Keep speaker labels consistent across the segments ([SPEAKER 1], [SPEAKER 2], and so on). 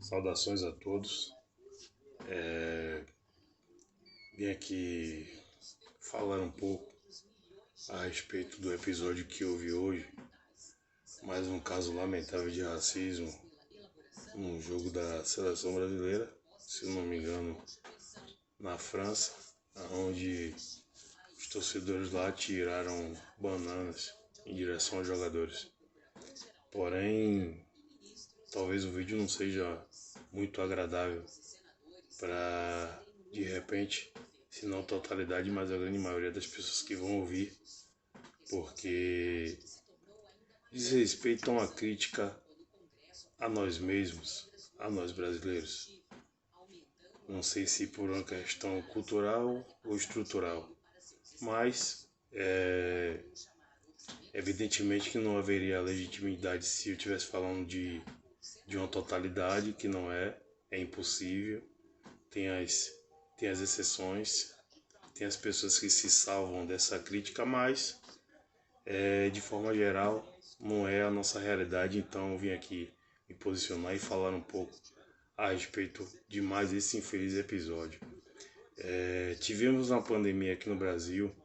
[SPEAKER 1] Saudações a todos. Vim aqui falar um pouco a respeito do episódio que houve hoje. Mais um caso lamentável de racismo num jogo da seleção brasileira, se não me engano, na França, onde os torcedores lá tiraram bananas em direção aos jogadores. Porém, talvez o vídeo não seja muito agradável para, de repente, se não totalidade, mas a grande maioria das pessoas que vão ouvir, porque diz respeito a uma crítica a nós mesmos, a nós brasileiros. Não sei se por uma questão cultural ou estrutural, mas evidentemente que não haveria legitimidade se eu estivesse falando de uma totalidade, que não é impossível. Tem as exceções, tem as pessoas que se salvam dessa crítica, mas de forma geral não é a nossa realidade. Então eu vim aqui me posicionar e falar um pouco a respeito de mais esse infeliz episódio. Tivemos uma pandemia aqui no Brasil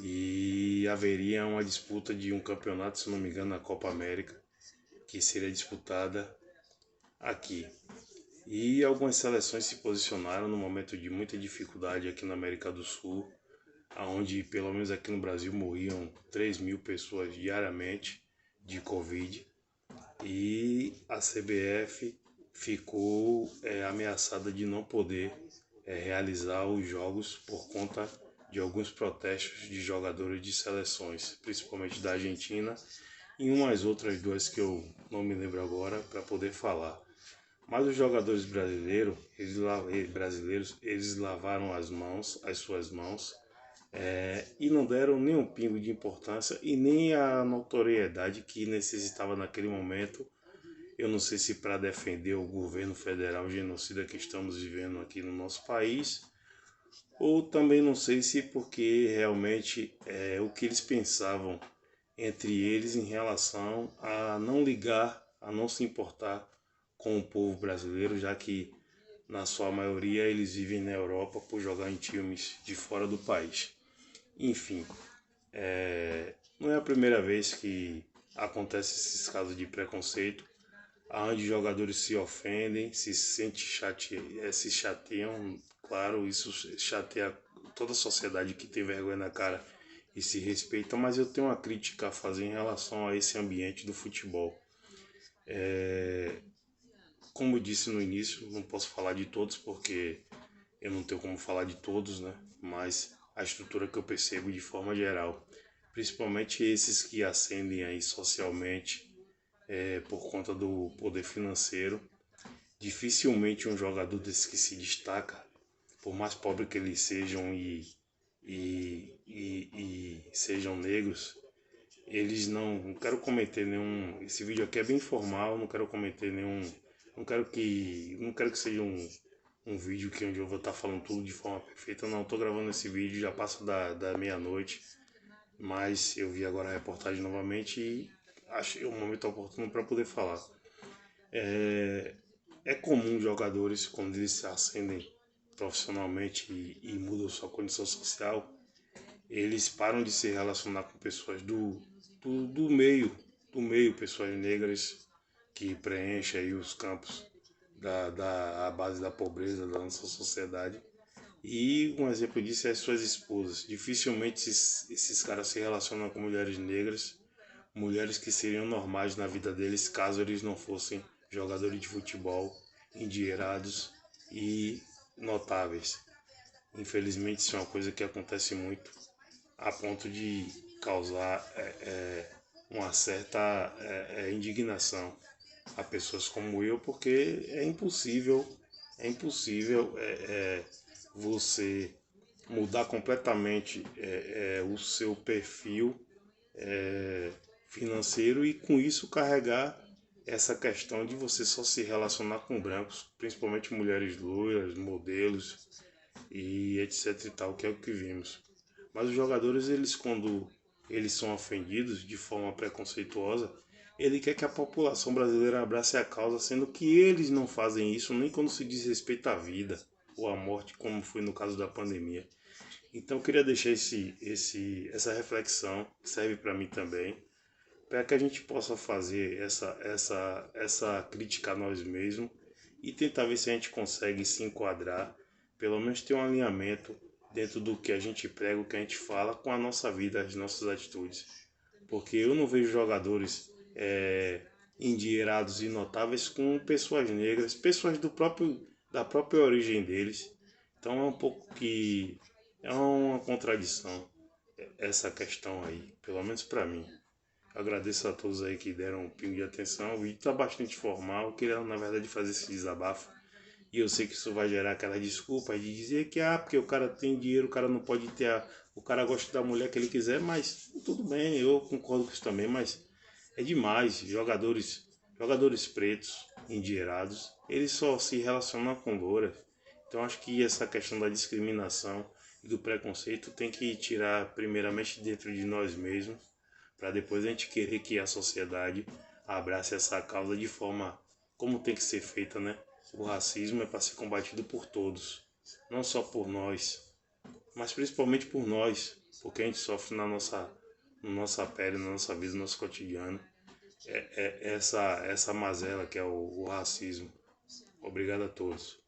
[SPEAKER 1] e haveria uma disputa de um campeonato, se não me engano, na Copa América, que seria disputada aqui. E algumas seleções se posicionaram no momento de muita dificuldade aqui na América do Sul, onde pelo menos aqui no Brasil morriam 3.000 pessoas diariamente de Covid, e a CBF ficou ameaçada de não poder realizar os jogos por conta de alguns protestos de jogadores de seleções, principalmente da Argentina e umas outras duas que eu não me lembro agora para poder falar. Mas os jogadores brasileiros, eles lavaram as suas mãos, e não deram nem um pingo de importância e nem a notoriedade que necessitava naquele momento. Eu não sei se para defender o governo federal genocida que estamos vivendo aqui no nosso país, ou também não sei se porque realmente o que eles pensavam entre eles em relação a não ligar, a não se importar com o povo brasileiro, já que na sua maioria eles vivem na Europa por jogar em times de fora do país. Enfim, não é a primeira vez que acontece esses casos de preconceito, onde jogadores se ofendem, se chateiam. Claro, isso chateia toda a sociedade que tem vergonha na cara e se respeita, mas eu tenho uma crítica a fazer em relação a esse ambiente do futebol. Como eu disse no início, não posso falar de todos porque eu não tenho como falar de todos, né? Mas a estrutura que eu percebo de forma geral, principalmente esses que ascendem aí socialmente por conta do poder financeiro, dificilmente um jogador desse que se destaca, por mais pobre que eles sejam e sejam negros, eles não quero cometer nenhum. Esse vídeo aqui é bem informal, não quero cometer nenhum. Não quero que seja um vídeo que onde eu vou estar falando tudo de forma perfeita. Não, estou gravando esse vídeo, já passa da meia-noite, mas eu vi agora a reportagem novamente e achei um momento oportuno para poder falar. É comum jogadores, quando eles se ascendem profissionalmente e mudam sua condição social, eles param de se relacionar com pessoas do meio, pessoas negras que preenchem aí os campos da base da pobreza da nossa sociedade. E um exemplo disso é as suas esposas. Dificilmente esses caras se relacionam com mulheres negras, mulheres que seriam normais na vida deles caso eles não fossem jogadores de futebol endinheirados e notáveis. Infelizmente isso é uma coisa que acontece muito, a ponto de causar uma certa indignação a pessoas como eu, porque é impossível você mudar completamente o seu perfil financeiro e com isso carregar essa questão de você só se relacionar com brancos, principalmente mulheres loiras, modelos e etc e tal, que é o que vimos. Mas os jogadores, eles quando eles são ofendidos de forma preconceituosa, ele quer que a população brasileira abrace a causa, sendo que eles não fazem isso nem quando se diz respeito à vida ou à morte, como foi no caso da pandemia. Então eu queria deixar essa reflexão, que serve para mim também, para que a gente possa fazer essa crítica a nós mesmos e tentar ver se a gente consegue se enquadrar, pelo menos ter um alinhamento dentro do que a gente prega, o que a gente fala com a nossa vida, as nossas atitudes. Porque eu não vejo jogadores endinheirados e notáveis com pessoas negras, pessoas da própria origem deles. Então é um pouco que é uma contradição essa questão aí, pelo menos para mim. Agradeço a todos aí que deram um pingo de atenção. O vídeo está bastante formal. Eu queria, na verdade, fazer esse desabafo. E eu sei que isso vai gerar aquela desculpa de dizer que, porque o cara tem dinheiro, o cara não pode ter o cara gosta da mulher que ele quiser, mas tudo bem, eu concordo com isso também, mas é demais. Jogadores pretos, endinheirados, eles só se relacionam com louras. Então acho que essa questão da discriminação e do preconceito tem que tirar primeiramente dentro de nós mesmos, para depois a gente querer que a sociedade abrace essa causa de forma como tem que ser feita, né? O racismo é para ser combatido por todos, não só por nós, mas principalmente por nós, porque a gente sofre na nossa pele, na nossa vida, no nosso cotidiano. Essa mazela que é o racismo. Obrigado a todos.